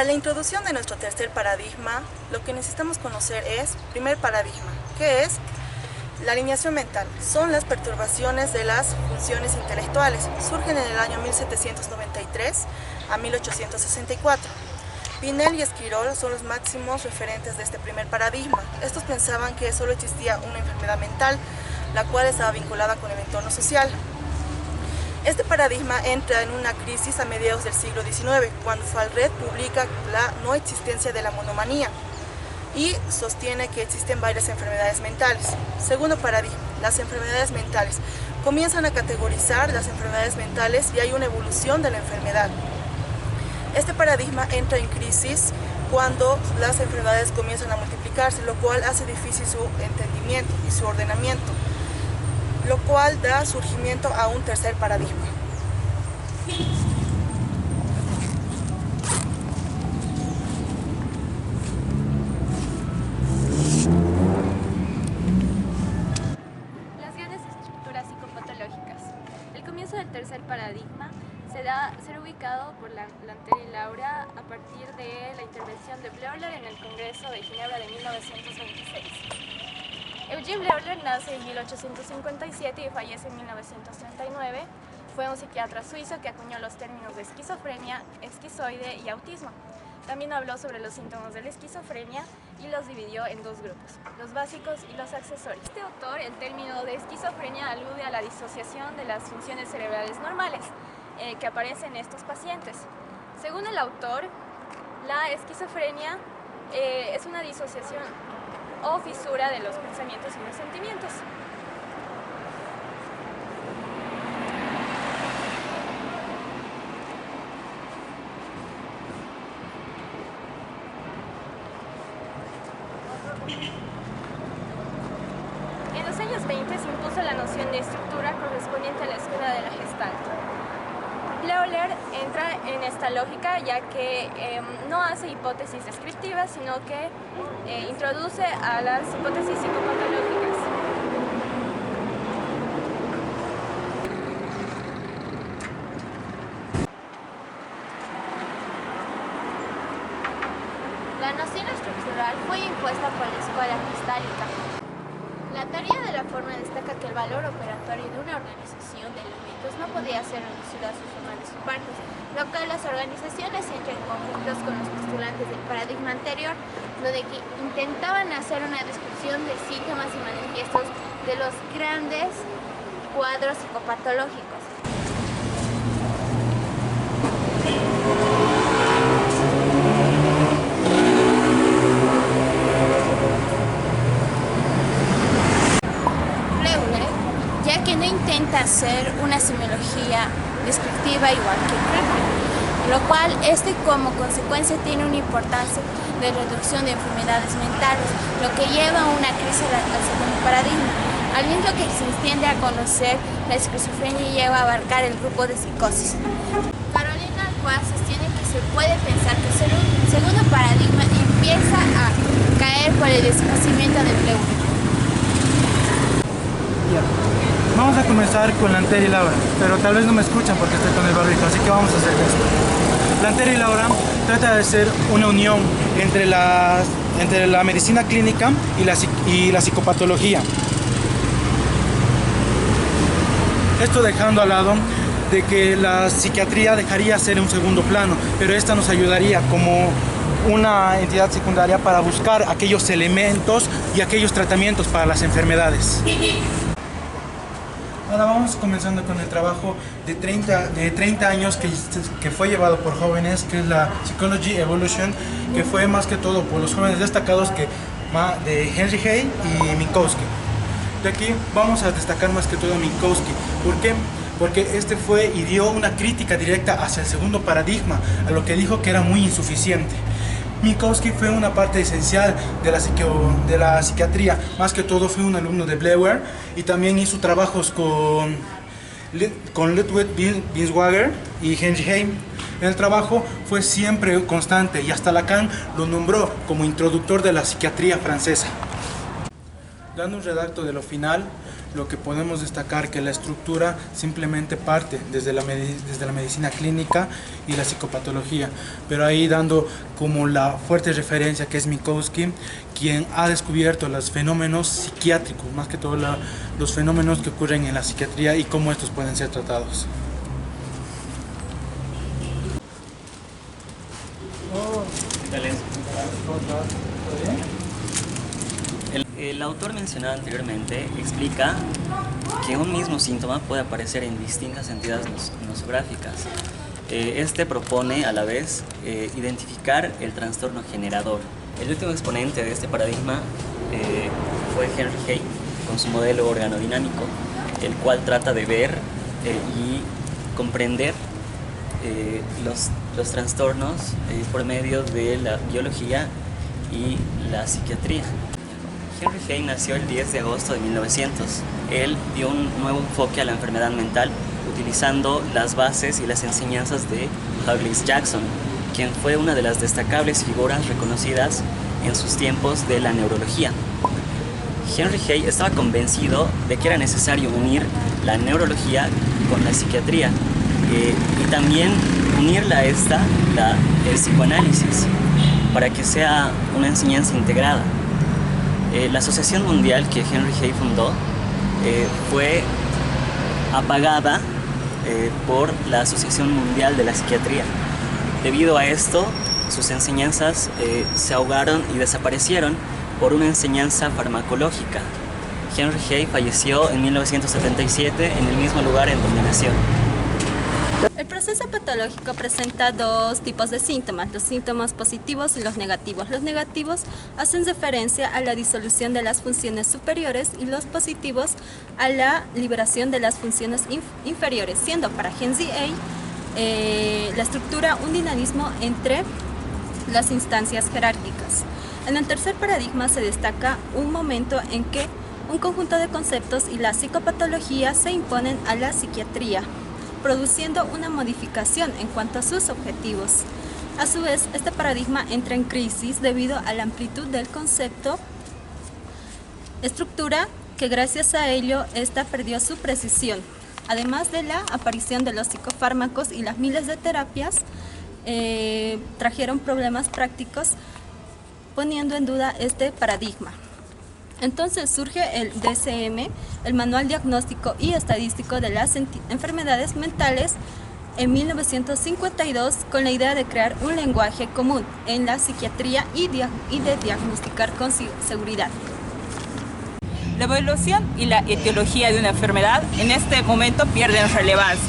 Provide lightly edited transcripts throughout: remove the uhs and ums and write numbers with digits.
la introducción de nuestro tercer paradigma, lo que necesitamos conocer es, primer paradigma, ¿qué es? La alineación mental. Son las perturbaciones de las funciones intelectuales. Surgen en el año 1793 a 1864. Pinel y Esquirol son los máximos referentes de este primer paradigma. Estos pensaban que solo existía una enfermedad mental, la cual estaba vinculada con el entorno social. Este paradigma entra en una crisis a mediados del siglo XIX, cuando Falred publica la no existencia de la monomanía y sostiene que existen varias enfermedades mentales. Segundo paradigma, las enfermedades mentales. Comienzan a categorizar las enfermedades mentales y hay una evolución de la enfermedad. Este paradigma entra en crisis cuando las enfermedades comienzan a multiplicarse, lo cual hace difícil su entendimiento y su ordenamiento, lo cual da surgimiento a un tercer paradigma. Las grandes estructuras psicopatológicas. El comienzo del tercer paradigma será ubicado por Lanter y Laura a partir de la intervención de Bleuler en el Congreso de Ginebra de 1926. Eugene Bleuler nace en 1857 y fallece en 1939. Fue un psiquiatra suizo que acuñó los términos de esquizofrenia, esquizoide y autismo. También habló sobre los síntomas de la esquizofrenia y los dividió en dos grupos, los básicos y los accesorios. Este autor, el término de esquizofrenia alude a la disociación de las funciones cerebrales normales que aparecen en estos pacientes. Según el autor, la esquizofrenia es una disociación o fisura de los pensamientos y los sentimientos. En los años 20 se impuso la noción de estructura correspondiente a la escuela de la Gestalt. Bleuler entra en esta lógica ya que no hace hipótesis descriptivas, sino que introduce a las hipótesis psicopatológicas. La noción estructural fue impuesta por la escuela gestálica. La teoría de la forma destaca que el valor operatorio de una organización de elementos no podía ser reducido a sus formales o partes, lo que las organizaciones entran en conflictos con los postulantes del paradigma anterior, donde intentaban hacer una descripción de síntomas y manifiestos de los grandes cuadros psicopatológicos. Ya que no intenta hacer una semiología descriptiva igual que Freud, lo cual como consecuencia tiene una importancia de reducción de enfermedades mentales, lo que lleva a una crisis al segundo paradigma. Al mismo que se extiende a conocer la esquizofrenia y lleva a abarcar el grupo de psicosis. Carolina Alcoa sostiene que se puede pensar que el segundo paradigma empieza a caer por el desconocimiento de Bleuler. Vamos a comenzar con Lanter y Laura, pero tal vez no me escuchan porque estoy con el barbijo, así que vamos a hacer esto. Lanter y Laura trata de hacer una unión entre la medicina clínica y la psicopatología. Esto dejando al lado de que la psiquiatría dejaría ser un segundo plano, pero esta nos ayudaría como una entidad secundaria para buscar aquellos elementos y aquellos tratamientos para las enfermedades. Ahora vamos comenzando con el trabajo de 30 años que fue llevado por jóvenes, que es la Psychology Evolution, que fue más que todo por los jóvenes destacados de Henry Hay y Minkowski. De aquí vamos a destacar más que todo a Minkowski. ¿Por qué? Porque este fue y dio una crítica directa hacia el segundo paradigma, a lo que dijo que era muy insuficiente. Minkowski fue una parte esencial de la psiquiatría, más que todo fue un alumno de Bleuler y también hizo trabajos con Ludwig Binswanger y Henry Hay. El trabajo fue siempre constante y hasta Lacan lo nombró como introductor de la psiquiatría francesa. Dando un redacto de lo final, lo que podemos destacar que la estructura simplemente parte desde la medicina clínica y la psicopatología, pero ahí dando como la fuerte referencia que es Minkowski, quien ha descubierto los fenómenos psiquiátricos, más que todo los fenómenos que ocurren en la psiquiatría y cómo estos pueden ser tratados. El autor mencionado anteriormente explica que un mismo síntoma puede aparecer en distintas entidades nosográficas. Este propone a la vez identificar el trastorno generador. El último exponente de este paradigma fue Henry Hay con su modelo organodinámico, el cual trata de ver y comprender los trastornos por medio de la biología y la psiquiatría. Henry Hay nació el 10 de agosto de 1900. Él dio un nuevo enfoque a la enfermedad mental utilizando las bases y las enseñanzas de Douglas Jackson, quien fue una de las destacables figuras reconocidas en sus tiempos de la neurología. Henry Hay estaba convencido de que era necesario unir la neurología con la psiquiatría y también unirla a esta, el psicoanálisis, para que sea una enseñanza integrada. La Asociación Mundial que Henry Hay fundó fue apagada por la Asociación Mundial de la Psiquiatría. Debido a esto, sus enseñanzas se ahogaron y desaparecieron por una enseñanza farmacológica. Henry Hay falleció en 1977 en el mismo lugar en donde nació. El proceso patológico presenta dos tipos de síntomas, los síntomas positivos y los negativos. Los negativos hacen referencia a la disolución de las funciones superiores y los positivos a la liberación de las funciones inferiores, siendo para Henry Hay la estructura un dinamismo entre las instancias jerárquicas. En el tercer paradigma se destaca un momento en que un conjunto de conceptos y la psicopatología se imponen a la psiquiatría, produciendo una modificación en cuanto a sus objetivos. A su vez, este paradigma entra en crisis debido a la amplitud del concepto, estructura que gracias a ello esta perdió su precisión. Además de la aparición de los psicofármacos y las miles de terapias, trajeron problemas prácticos poniendo en duda este paradigma. Entonces surge el DSM, el Manual Diagnóstico y Estadístico de las Enfermedades Mentales, en 1952, con la idea de crear un lenguaje común en la psiquiatría y de diagnosticar con seguridad. La evolución y la etiología de una enfermedad en este momento pierden relevancia.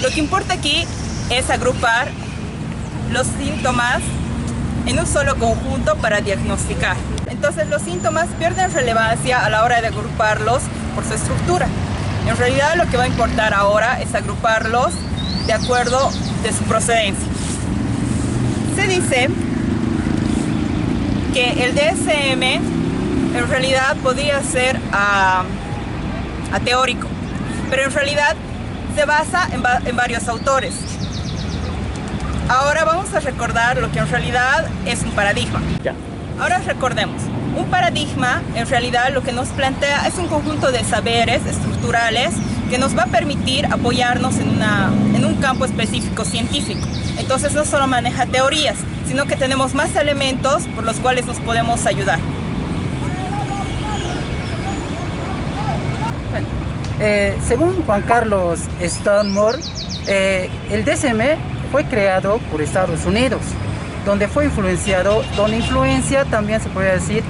Lo que importa aquí es agrupar los síntomas en un solo conjunto para diagnosticar. Entonces los síntomas pierden relevancia a la hora de agruparlos por su estructura. En realidad lo que va a importar ahora es agruparlos de acuerdo de su procedencia. Se dice que el DSM en realidad podría ser ateórico, pero en realidad se basa en varios autores. Ahora vamos a recordar lo que en realidad es un paradigma. Ahora recordemos, un paradigma en realidad lo que nos plantea es un conjunto de saberes estructurales que nos va a permitir apoyarnos en un campo específico científico. Entonces no solo maneja teorías, sino que tenemos más elementos por los cuales nos podemos ayudar. Según Juan Carlos Stanmore, el DSM fue creado por Estados Unidos, donde influencia también se puede decir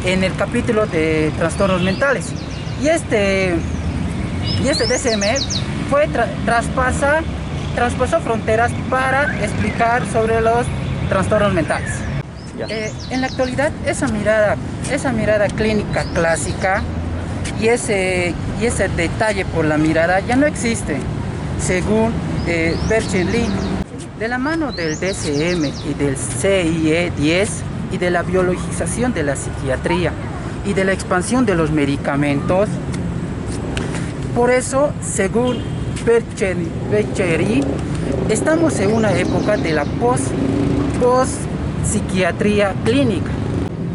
en el capítulo de trastornos mentales. Y este DSM traspasó fronteras para explicar sobre los trastornos mentales. En la actualidad esa mirada clínica clásica y ese detalle por la mirada ya no existe, según Berchenli. De la mano del DSM y del CIE-10 y de la biologización de la psiquiatría y de la expansión de los medicamentos, por eso, según Berchenli, estamos en una época de la post-psiquiatría clínica.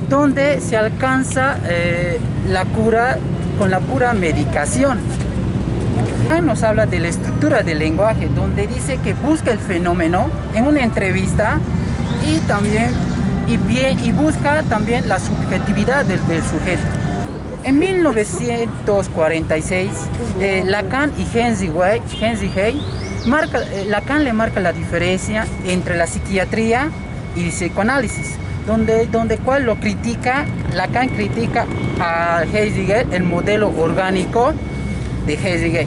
donde se alcanza la cura con la pura medicación. Lacan nos habla de la estructura del lenguaje, donde dice que busca el fenómeno en una entrevista y también y busca también la subjetividad del sujeto. En 1946, Lacan y Henry Hay, Lacan le marca la diferencia entre la psiquiatría y el psicoanálisis, donde cual lo critica, Lacan critica a Heidegger, el modelo orgánico de Heidegger.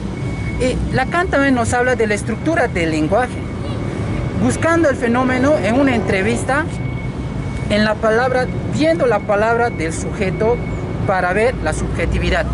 Y Lacan también nos habla de la estructura del lenguaje, buscando el fenómeno en una entrevista, en la palabra, viendo la palabra del sujeto para ver la subjetividad.